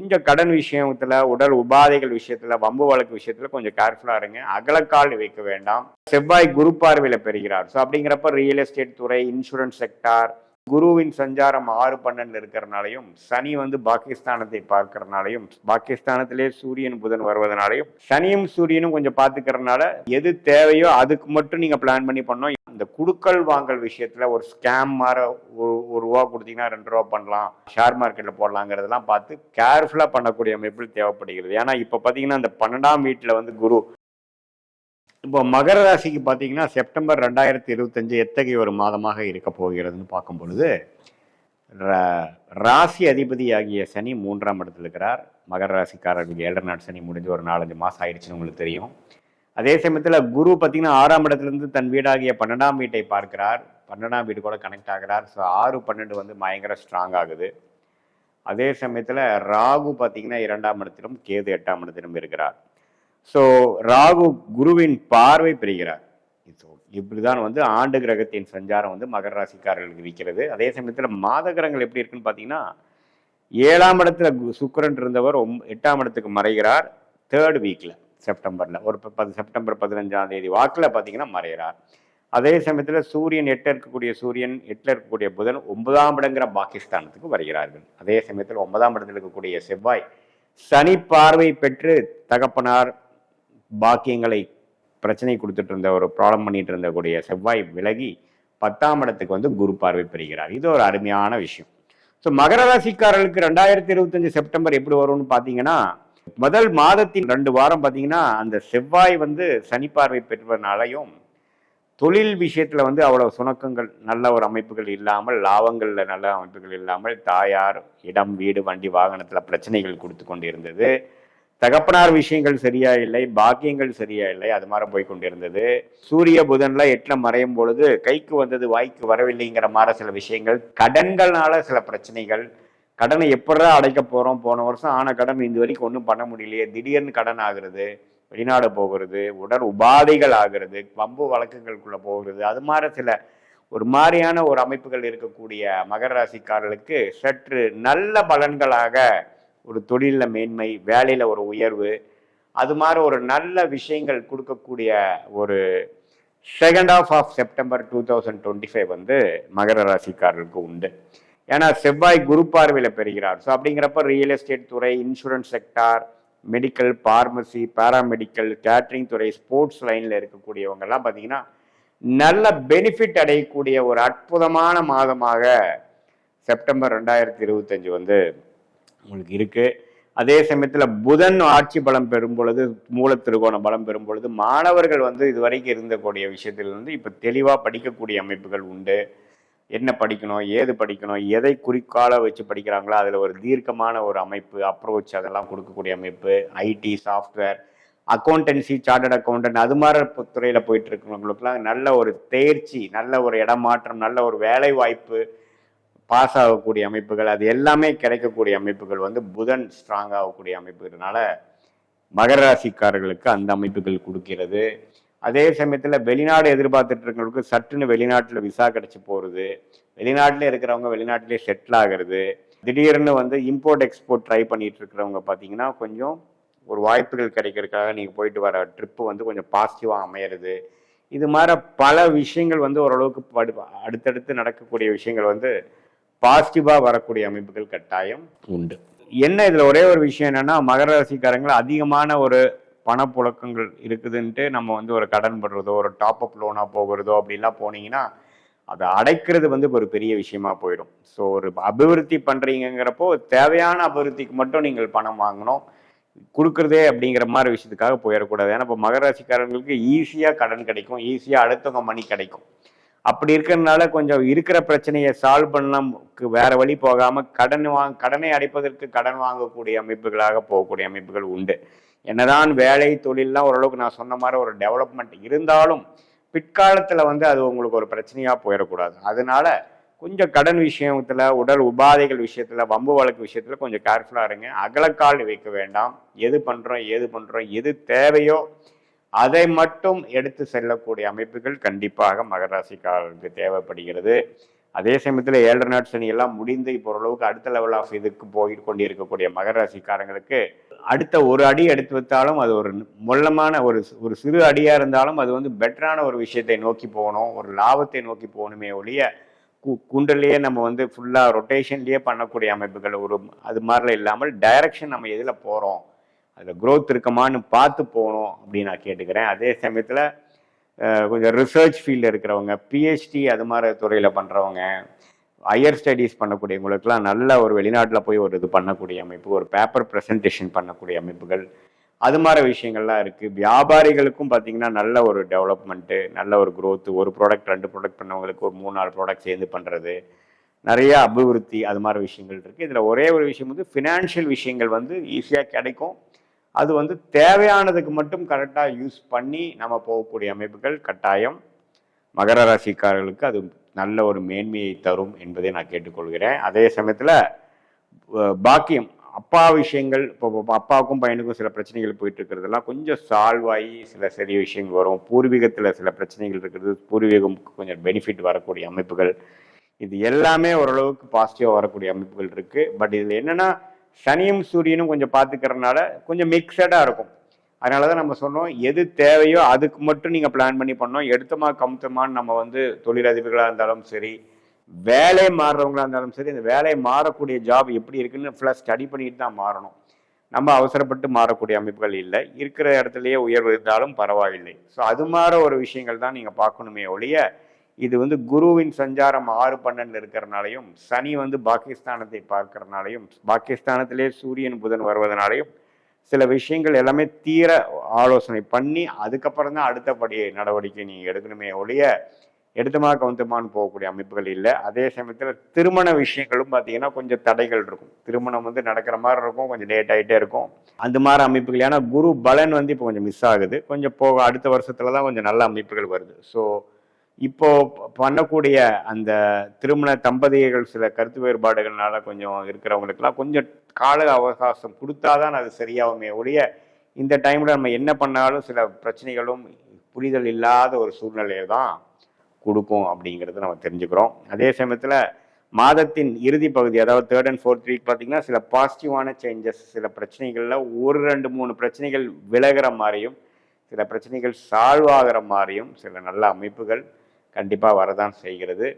கொஞ்சம் கடன் விஷயத்துல, உடல் உபாதைகள் விஷயத்துல, வம்பு வழக்கு விஷயத்துல கொஞ்சம் கேர்ஃபுல்லா இருங்க. அகலக்கால் வைக்க வேண்டாம். செவ்வாய் குரு பார்வையில பெறுகிறார். ஸோ அப்படிங்கிறப்ப ரியல் எஸ்டேட் துறை, இன்சூரன்ஸ் செக்டார், குருவின் சஞ்சாரம் 6-12 இருக்கிறனாலையும், சனி வந்து பாகிஸ்தானத்தை பார்க்கறனாலையும், பாகிஸ்தானத்திலே சூரியன் புதன் வருவதனாலையும், சனியும் சூரியனும் கொஞ்சம் பார்த்துக்கிறதுனால எது தேவையோ அதுக்கு மட்டும் நீங்க பிளான் பண்ணி பண்ணோம். இந்த குடுக்கல் வாங்கல் விஷயத்துல ஒரு ஸ்கேம் மாதிரி ஒரு ரூபா கொடுத்தீங்கன்னா 2 ரூபா பண்ணலாம், ஷேர் மார்க்கெட்ல போடலாங்கிறதெல்லாம் பார்த்து கேர்ஃபுல்லா பண்ணக்கூடிய அமைப்பில் தேவைப்படுகிறது. ஏன்னா இப்ப பாத்தீங்கன்னா இந்த 12ஆம் வீட்டுல வந்து குரு, இப்போ மகர ராசிக்கு பார்த்தீங்கன்னா செப்டம்பர் 2025 எத்தகைய ஒரு மாதமாக இருக்க போகிறதுன்னு பார்க்கும் பொழுது, ராசி அதிபதியாகிய சனி 3ஆம் இடத்துல இருக்கிறார். மகர ராசிக்காரர்களுக்கு 7 நாள் சனி முடிஞ்சு ஒரு 4-5 மாதம் ஆயிடுச்சுன்னு உங்களுக்கு தெரியும். அதே சமயத்தில் குரு பார்த்தீங்கன்னா 6ஆம் இடத்துலேருந்து தன் வீடாகிய 12ஆம் வீட்டை பார்க்கிறார். 12ஆம் வீடு கூட கனெக்ட் ஆகிறார். ஸோ 6-12 வந்து பயங்கர ஸ்ட்ராங் ஆகுது. அதே சமயத்தில் ராகு பார்த்தீங்கன்னா 2ஆம் இடத்திலும், கேது 8ஆம் இடத்திலும் இருக்கிறார். ஸோ ராகு குருவின் பார்வை பெறுகிறார். இப்படிதான் வந்து ஆண்டு கிரகத்தின் சஞ்சாரம் வந்து மகர ராசிக்காரர்களுக்கு இருக்கிறது. அதே சமயத்தில் மாத கிரகங்கள் எப்படி இருக்குன்னு பார்த்தீங்கன்னா, 7ஆம் இடத்துல சுக்கிரன் இருந்தவர் 8ஆம் இடத்துக்கு மறைகிறார். 3rd வீக்ல செப்டம்பர்ல ஒரு செப்டம்பர் 15ஆம் தேதி வாக்கில் பார்த்தீங்கன்னா மறைகிறார். அதே சமயத்தில் சூரியன் 8 இருக்கக்கூடிய சூரியன், 8 இருக்கக்கூடிய புதன் 9ஆம் இடங்கிற பாகிஸ்தானத்துக்கு வருகிறார்கள். அதே சமயத்தில் 9ஆம் இடத்தில் இருக்கக்கூடிய செவ்வாய் சனி பார்வை பெற்று தகப்பனார் பாக்கியங்களை பிரச்சனை கொடுத்துட்டு இருந்த ஒரு ப்ராப்ளம் பண்ணிட்டு இருந்தக்கூடிய செவ்வாய் விலகி 10ஆம் இடத்துக்கு வந்து குரு பார்வை பெறுகிறார். இது ஒரு அருமையான விஷயம். ஸோ மகர ராசிக்காரர்களுக்கு 2025 செப்டம்பர் எப்படி வரும்னு பார்த்தீங்கன்னா, முதல் மாதத்தின் 2 வாரம் பார்த்தீங்கன்னா அந்த செவ்வாய் வந்து சனி பார்வை பெறுவதனாலையும், தொழில் விஷயத்துல வந்து அவ்வளவு சுணக்கங்கள், நல்ல ஒரு அமைப்புகள் இல்லாமல், லாபங்கள்ல நல்ல அமைப்புகள் இல்லாமல், தாயார், இடம், வீடு, வண்டி, வாகனத்துல பிரச்சனைகள் கொடுத்து கொண்டு இருந்தது. தகப்பனார் விஷயங்கள் சரியா இல்லை, பாக்கியங்கள் சரியா இல்லை, அது மாதிரி போய் கொண்டிருந்தது. சூரிய புதன்ல 8ல மறையும் பொழுது கைக்கு வந்தது வாய்க்கு வரவில்லைங்கிற மாதிரி சில விஷயங்கள், கடன்கள்னால சில பிரச்சனைகள், கடனை எப்படிதான் அடைக்க போறோம், போன வருஷம் ஆன கடன் இந்த வரைக்கும் ஒன்றும் பண்ண முடியலையே, திடீர்னு கடன் ஆகுறது, வெளிநாடு போகிறது, உடல் உபாதைகள் ஆகிறது, வம்பு வழக்குகளுக்குள்ள போகிறது, அது மாதிரி சில ஒரு மாதிரியான ஒரு அமைப்புகள் இருக்கக்கூடிய மகர ராசிக்காரர்களுக்கு சற்று நல்ல பலன்களாக ஒரு தொழிலில் மேன்மை, வேலையில் ஒரு உயர்வு, அது மாதிரி ஒரு நல்ல விஷயங்கள் கொடுக்கக்கூடிய ஒரு செகண்ட் ஆஃப் செப்டம்பர் 2025 வந்து மகர ராசிக்காரர்களுக்கு உண்டு. ஏன்னா செவ்வாய் குரு பார்வையில் பெறுகிறார். ஸோ அப்படிங்கிறப்ப ரியல் எஸ்டேட் துறை, insurance sector, medical, pharmacy, paramedical, catering துறை, ஸ்போர்ட்ஸ் லைனில் இருக்கக்கூடியவங்கெல்லாம் பார்த்தீங்கன்னா நல்ல பெனிஃபிட் அடையக்கூடிய ஒரு அற்புதமான மாதமாக செப்டம்பர் 2025 வந்து உங்களுக்கு இருக்கு. அதே சமயத்துல புதன் ஆட்சி பலம் பெறும் பொழுது, மூல திருகோண பலம் பெறும் பொழுது, மாணவர்கள் வந்து இதுவரைக்கும் இருந்தக்கூடிய விஷயத்துல இருந்து இப்ப தெளிவா படிக்கக்கூடிய அமைப்புகள் உண்டு. என்ன படிக்கணும், ஏது படிக்கணும், எதை குறிக்கால வச்சு படிக்கிறாங்களோ அதுல ஒரு தீர்க்கமான ஒரு அமைப்பு, அப்ரோச் அதெல்லாம் கொடுக்கக்கூடிய அமைப்பு, IT, software, accountancy, chartered accountant, அது மாதிரி துறையில போயிட்டு இருக்கிறவங்களுக்குலாம் நல்ல ஒரு தேர்ச்சி, நல்ல ஒரு இடமாற்றம், நல்ல ஒரு வேலை வாய்ப்பு, பாஸ் ஆகக்கூடிய அமைப்புகள், அது எல்லாமே கிடைக்கக்கூடிய அமைப்புகள் வந்து புதன் ஸ்ட்ராங் ஆகக்கூடிய அமைப்புகிறதுனால மகர ராசிக்காரர்களுக்கு அந்த அமைப்புகள் கொடுக்கிறது. அதே சமயத்தில் வெளிநாடு எதிர்பார்த்துட்டு இருக்கிறவங்களுக்கு சட்டுன்னு வெளிநாட்டில் விசா கிடைச்சி போகிறது, வெளிநாட்டிலே இருக்கிறவங்க வெளிநாட்டிலே செட்டில் ஆகிறது, திடீர்னு வந்து இம்போர்ட் எக்ஸ்போர்ட் ட்ரை பண்ணிட்டு இருக்கிறவங்க பார்த்தீங்கன்னா கொஞ்சம் ஒரு வாய்ப்புகள் கிடைக்கிறதுக்காக நீங்கள் போயிட்டு வர ட்ரிப்பு வந்து கொஞ்சம் பாசிட்டிவாக அமையிறது. இது மாதிரி பல விஷயங்கள் வந்து ஓரளவுக்கு அடுத்தடுத்து நடக்கக்கூடிய விஷயங்கள் வந்து பாசிட்டிவா வரக்கூடிய அமைப்புகள் கட்டாயம் உண்டு. என்ன இதுல ஒரே ஒரு விஷயம் என்னன்னா, மகர ராசிக்காரங்கள் அதிகமான ஒரு பணப்புழக்கங்கள் இருக்குதுன்ட்டு நம்ம வந்து ஒரு கடன் படுறதோ, ஒரு டாப் அப் லோனா போகிறதோ அப்படிலாம் போனீங்கன்னா அதை அடைக்கிறது வந்து ஒரு பெரிய விஷயமா போயிடும். ஸோ ஒரு அபிவிருத்தி பண்றீங்கிறப்போ தேவையான அபிவிருத்திக்கு மட்டும் நீங்கள் பணம் வாங்கணும், கொடுக்குறதே அப்படிங்கிற மாதிரி விஷயத்துக்காக போயிடக்கூடாது. ஏன்னா இப்போ மகர ராசிக்காரங்களுக்கு ஈஸியா கடன் கிடைக்கும், ஈஸியா அடுத்தவங்க மணி கிடைக்கும். அப்படி இருக்கிறதுனால கொஞ்சம் இருக்கிற பிரச்சனையை சால்வ் பண்ண வேற வழி போகாம கடனை அடைப்பதற்கு கடன் வாங்கக்கூடிய அமைப்புகளாக போகக்கூடிய அமைப்புகள் உண்டு. என்னதான் வேலை தொழில்லாம் ஓரளவுக்கு நான் சொன்ன மாதிரி ஒரு டெவலப்மெண்ட் இருந்தாலும் பிற்காலத்துல வந்து அது உங்களுக்கு ஒரு பிரச்சனையா போயிடக்கூடாது. அதனால கொஞ்சம் கடன் விஷயத்துல, உடல் உபாதைகள் விஷயத்துல, வம்பு வழக்கு விஷயத்துல கொஞ்சம் கேர்ஃபுல்லா இருங்க. அகலக்கால் வைக்க வேண்டாம். எது பண்றோம், எது தேவையோ அதை மட்டும் எடுத்து செல்லக்கூடிய அமைப்புகள் கண்டிப்பாக மகர ராசிக்காரர்களுக்கு தேவைப்படுகிறது. அதே சமயத்தில் 7 நாட் சனி எல்லாம் முடிந்து இப்போ ஓரளவுக்கு அடுத்த லெவல் ஆஃப் இதுக்கு போய் கொண்டு இருக்கக்கூடிய மகர ராசிக்காரங்களுக்கு அடுத்த ஒரு அடி எடுத்து வைத்தாலும் அது ஒரு மொல்லமான ஒரு சிறு அடியாக இருந்தாலும் அது வந்து பெட்டரான ஒரு விஷயத்தை நோக்கி போகணும், ஒரு லாபத்தை நோக்கி போகணுமே ஒழிய குண்டலையே நம்ம வந்து ஃபுல்லாக ரொட்டேஷன்லேயே பண்ணக்கூடிய அமைப்புகள் ஒரு அது மாதிரிலாம் இல்லாமல் டைரக்ஷன் நம்ம எதில் போகிறோம் அதில் க்ரோத் இருக்கமான்னு பார்த்து போகணும் அப்படின்னு நான் கேட்டுக்கிறேன். அதே சமயத்தில் கொஞ்சம் ரிசர்ச் ஃபீல்டில் இருக்கிறவங்க, பிஹெச்டி அது மாதிரி துறையில் பண்ணுறவங்க, ஹையர் ஸ்டடீஸ் பண்ணக்கூடியவங்களுக்குலாம் நல்ல ஒரு வெளிநாட்டில் போய் ஒரு இது பண்ணக்கூடிய அமைப்பு, ஒரு பேப்பர் ப்ரெசன்டேஷன் பண்ணக்கூடிய அமைப்புகள், அது மாதிரி விஷயங்கள்லாம் இருக்குது. வியாபாரிகளுக்கும் பார்த்திங்கன்னா நல்ல ஒரு டெவலப்மெண்ட்டு, நல்ல ஒரு க்ரோத்து, ஒரு ப்ராடக்ட் 2 ப்ராடக்ட் பண்ணவங்களுக்கு ஒரு 3-4 ப்ராடக்ட் சேர்ந்து பண்ணுறது, நிறைய அபிவிருத்தி, அது மாதிரி விஷயங்கள் இருக்குது. இதில் ஒரே ஒரு விஷயம் வந்து ஃபினான்ஷியல் விஷயங்கள் வந்து ஈஸியாக கிடைக்கும். அது வந்து தேவையானதுக்கு மட்டும் கரெக்டாக யூஸ் பண்ணி நம்ம போகக்கூடிய அமைப்புகள் கட்டாயம் மகர ராசிக்காரர்களுக்கு அது நல்ல ஒரு மேன்மையை தரும் என்பதை நான் கேட்டுக்கொள்கிறேன். அதே சமயத்தில் பாக்கியம் அப்பா விஷயங்கள், இப்போ அப்பாவுக்கும் பையனுக்கும் சில பிரச்சனைகள் போயிட்டு இருக்கிறதெல்லாம் கொஞ்சம் சால்வ் ஆகி சில சரி விஷயங்கள் வரும். பூர்வீகத்தில் சில பிரச்சனைகள் இருக்கிறது, பூர்வீகம் கொஞ்சம் பெனிஃபிட் வரக்கூடிய அமைப்புகள், இது எல்லாமே ஓரளவுக்கு பாசிட்டிவாக வரக்கூடிய அமைப்புகள் இருக்குது. பட் இதில் என்னென்னா சனியும் சூரியனும் கொஞ்சம் பார்த்துக்கிறதுனால கொஞ்சம் மிக்சடாக இருக்கும். அதனால தான் நம்ம சொன்னோம், எது தேவையோ அதுக்கு மட்டும் நீங்கள் பிளான் பண்ணி பண்ணோம். எடுத்தமா கமுத்தமான்னு நம்ம வந்து தொழிலதிபர்களாக இருந்தாலும் சரி, வேலை மாறுறவங்களா இருந்தாலும் சரி, இந்த வேலை மாறக்கூடிய ஜாப் எப்படி இருக்குன்னு ஃபுல்லாக ஸ்டடி பண்ணிட்டு தான் மாறணும். நம்ம அவசரப்பட்டு மாறக்கூடிய அமைப்புகள் இல்லை. இருக்கிற இடத்துலையே உயர்வு இருந்தாலும் பரவாயில்லை. ஸோ அது மாதிரி ஒரு விஷயங்கள் தான் நீங்கள் பார்க்கணுமே ஒழிய, இது வந்து குருவின் சஞ்சாரம் 6-12 இருக்கிறனாலையும், சனி வந்து பாகிஸ்தானத்தை பார்க்கறனாலையும், பாகிஸ்தானத்திலே சூரியன் புதன் வருவதனாலையும் சில விஷயங்கள் எல்லாமே தீர ஆலோசனை பண்ணி அதுக்கப்புறம் தான் அடுத்தபடி நடவடிக்கை நீங்கள் எடுக்கணுமே ஒழிய எடுத்தமா கவுந்தமான்னு போகக்கூடிய அமைப்புகள் இல்லை. அதே சமயத்தில் திருமண விஷயங்களும் பார்த்தீங்கன்னா கொஞ்சம் தடைகள் இருக்கும். திருமணம் வந்து நடக்கிற மாதிரி இருக்கும், கொஞ்சம் லேட் ஆகிட்டே இருக்கும். அந்த மாதிரி அமைப்புகள் ஏன்னா குரு பலன் வந்து இப்போ கொஞ்சம் மிஸ் ஆகுது. கொஞ்சம் போக அடுத்த வருஷத்துல தான் கொஞ்சம் நல்ல அமைப்புகள் வருது. ஸோ இப்போ பண்ணக்கூடிய அந்த திருமண தம்பதிகள் சில கருத்து வேறுபாடுகள்னால கொஞ்சம் இருக்கிறவங்களுக்கெல்லாம் கொஞ்சம் கால அவகாசம் கொடுத்தாதான் அது சரியாகுமே ஒழிய, இந்த டைமில் நம்ம என்ன பண்ணாலும் சில பிரச்சனைகளும் புரிதல் இல்லாத ஒரு சூழ்நிலையை தான் கொடுக்கும் அப்படிங்கிறது நம்ம தெரிஞ்சுக்கிறோம். அதே சமயத்தில் மாதத்தின் இறுதி பகுதி, அதாவது 3rd and 4th வீக் பார்த்தீங்கன்னா சில பாசிட்டிவான சேஞ்சஸ், சில பிரச்சனைகளில் 1-2-3 பிரச்சனைகள் விலகிற மாதிரியும், சில பிரச்சனைகள் சால்வ் ஆகிற மாதிரியும் சில நல்ல அமைப்புகள் கண்டிப்பாக வரதான் செய்கிறது.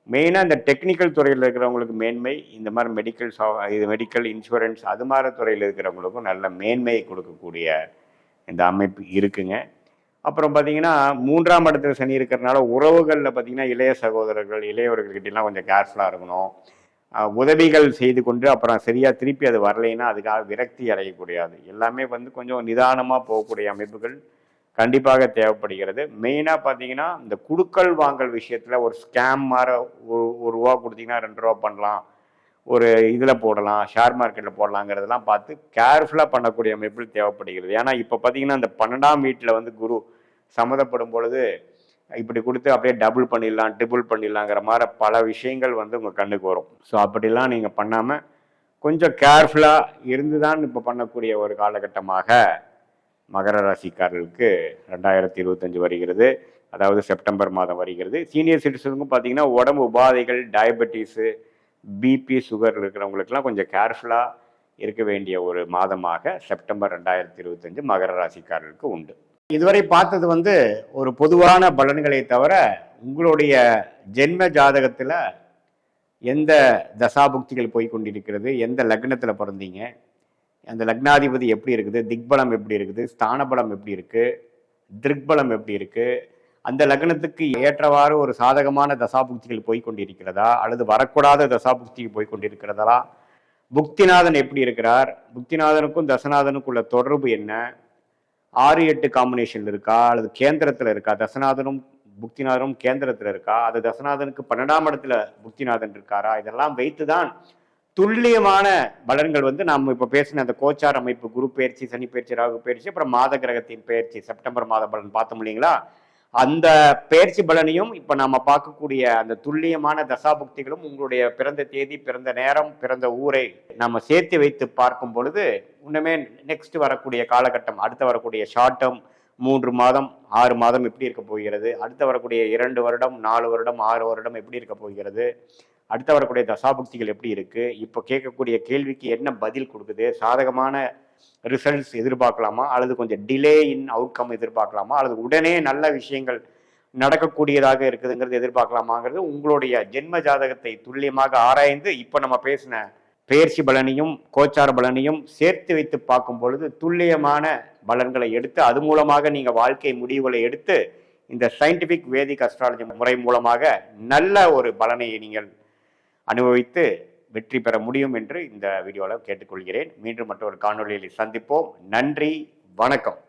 மெயினாக இந்த டெக்னிக்கல் துறையில் இருக்கிறவங்களுக்கு மேன்மை, இந்த மாதிரி மெடிக்கல் இன்சூரன்ஸ் அது மாதிரி துறையில் இருக்கிறவங்களுக்கும் நல்ல மேன்மையை கொடுக்கக்கூடிய இந்த அமைப்பு இருக்குங்க. அப்புறம் பார்த்தீங்கன்னா 3ஆம் இடத்துல சனி இருக்கிறதுனால உறவுகளில் பார்த்தீங்கன்னா இளைய சகோதரர்கள், இளையவர்கள்கிட்டலாம் கொஞ்சம் கேர்ஃபுல்லாக இருக்கணும். உதவிகள் செய்து கொண்டு அப்புறம் சரியாக திருப்பி அது வரலைன்னா அதுக்காக விரக்தி அடையக்கூடாது. எல்லாமே வந்து கொஞ்சம் நிதானமாக போகக்கூடிய அமைப்புகள் கண்டிப்பாக தேவைப்படுகிறது. மெயினாக பார்த்தீங்கன்னா இந்த குடுக்கல் வாங்கல் விஷயத்தில் ஒரு ஸ்கேம் மாதிரி ஒரு ரூபா கொடுத்தீங்கன்னா 2 ரூபா பண்ணலாம், ஒரு இதில் போடலாம், ஷேர் மார்க்கெட்டில் போடலாங்கிறதெல்லாம் பார்த்து கேர்ஃபுல்லாக பண்ணக்கூடிய அமைப்பில் தேவைப்படுகிறது. ஏன்னா இப்போ பார்த்தீங்கன்னா இந்த 12ஆம் வீட்டில் வந்து குரு சம்மந்தப்படும் பொழுது இப்படி கொடுத்து அப்படியே டபுள் பண்ணிடலாம், ட்ரிபிள் பண்ணிடலாங்கிற மாதிரி பல விஷயங்கள் வந்து உங்கள் கண்ணுக்கு வரும். ஸோ அப்படிலாம் நீங்கள் பண்ணாமல் கொஞ்சம் கேர்ஃபுல்லாக இருந்து தான் இப்போ பண்ணக்கூடிய ஒரு காலகட்டமாக மகர ராசிக்காரர்களுக்கு 2025 வருகிறது. அதாவது செப்டம்பர் மாதம் வருகிறது. சீனியர் சிட்டிசனுக்கும் பார்த்தீங்கன்னா உடம்பு உபாதைகள், டயபெட்டிஸு, பிபி, சுகர் இருக்கிறவங்களுக்கெல்லாம் கொஞ்சம் கேர்ஃபுல்லாக இருக்க வேண்டிய ஒரு மாதமாக செப்டம்பர் 2025 மகர ராசிக்காரர்களுக்கு உண்டு. இதுவரை பார்த்தது வந்து ஒரு பொதுவான பலன்களை தவிர உங்களுடைய ஜென்ம ஜாதகத்தில் எந்த தசாபுக்திகள் போய் கொண்டிருக்கிறது, எந்த லக்னத்தில் பிறந்தீங்க, அந்த லக்னாதிபதி எப்படி இருக்குது, திக்பலம் எப்படி இருக்குது, ஸ்தானபலம் எப்படி இருக்குது, திருக்பலம் எப்படி இருக்குது, அந்த லக்னத்துக்கு ஏற்றவாறு ஒரு சாதகமான தசாபுக்திகள் போய் கொண்டிருக்கிறதா அல்லது வரக்கூடாத தசாபுக்திகள் போய் கொண்டிருக்கிறதா, புக்திநாதன் எப்படி இருக்கிறார், புக்திநாதனுக்கும் தசநாதனுக்குள்ள தொடர்பு என்ன, 6-8 காம்பினேஷன் இருக்கா அல்லது கேந்திரத்தில் இருக்கா, தசநாதனும் புக்திநாதனும் கேந்திரத்தில் இருக்கா, அது தசநாதனுக்கு 12ஆம் இடத்துல புக்திநாதன் இருக்காரா, இதெல்லாம் வைத்துதான் துல்லியமான பலன்கள் வந்து நாம் இப்போ பேசின அந்த கோச்சார் அமைப்பு, குரு பயிற்சி, சனி பயிற்சி, ராகு பயிற்சி, அப்புறம் மாத கிரகத்தின் பயிற்சி, செப்டம்பர் மாத பலன் பார்த்தோம் இல்லைங்களா, அந்த பயிற்சி பலனையும் இப்போ நம்ம பார்க்கக்கூடிய அந்த துல்லியமான தசாபுக்திகளும் உங்களுடைய பிறந்த தேதி, பிறந்த நேரம், பிறந்த ஊரை நம்ம சேர்த்து வைத்து பார்க்கும் பொழுது இன்னுமே நெக்ஸ்ட் வரக்கூடிய காலகட்டம், அடுத்து வரக்கூடிய ஷார்ட் டேர்ம் 3 மாதம் 6 மாதம் எப்படி இருக்க போகிறது, அடுத்து வரக்கூடிய 2 வருடம் 4 வருடம் 6 வருடம் எப்படி இருக்க போகிறது, அடுத்து வரக்கூடிய தசாபுக்திகள் எப்படி இருக்கு, இப்போ கேட்கக்கூடிய கேள்விக்கு என்ன பதில் கொடுக்குது, சாதகமான ரிசல்ட்ஸ் எதிர்பார்க்கலாமா அல்லது கொஞ்சம் டிலே இன் அவுட்கம் எதிர்பார்க்கலாமா அல்லது உடனே நல்ல விஷயங்கள் நடக்கக்கூடியதாக இருக்குதுங்கிறது எதிர்பார்க்கலாமாங்கிறது உங்களுடைய ஜென்ம ஜாதகத்தை துல்லியமாக ஆராய்ந்து இப்போ நம்ம பேசின பெயர்ச்சி பலனையும் கோச்சார பலனையும் சேர்த்து வைத்து பார்க்கும் பொழுது துல்லியமான பலன்களை எடுத்து அது மூலமாக நீங்கள் வாழ்க்கை முடிவுகளை எடுத்து இந்த சயின்டிஃபிக் வேதிக் அஸ்ட்ராலஜி முறை மூலமாக நல்ல ஒரு பலனை நீங்கள் அனுபவித்து வெற்றி பெற முடியும் என்று இந்த வீடியோவில் கேட்டுக்கொள்கிறேன். மீண்டும் மற்றொரு காணொலியில் சந்திப்போம். நன்றி, வணக்கம்.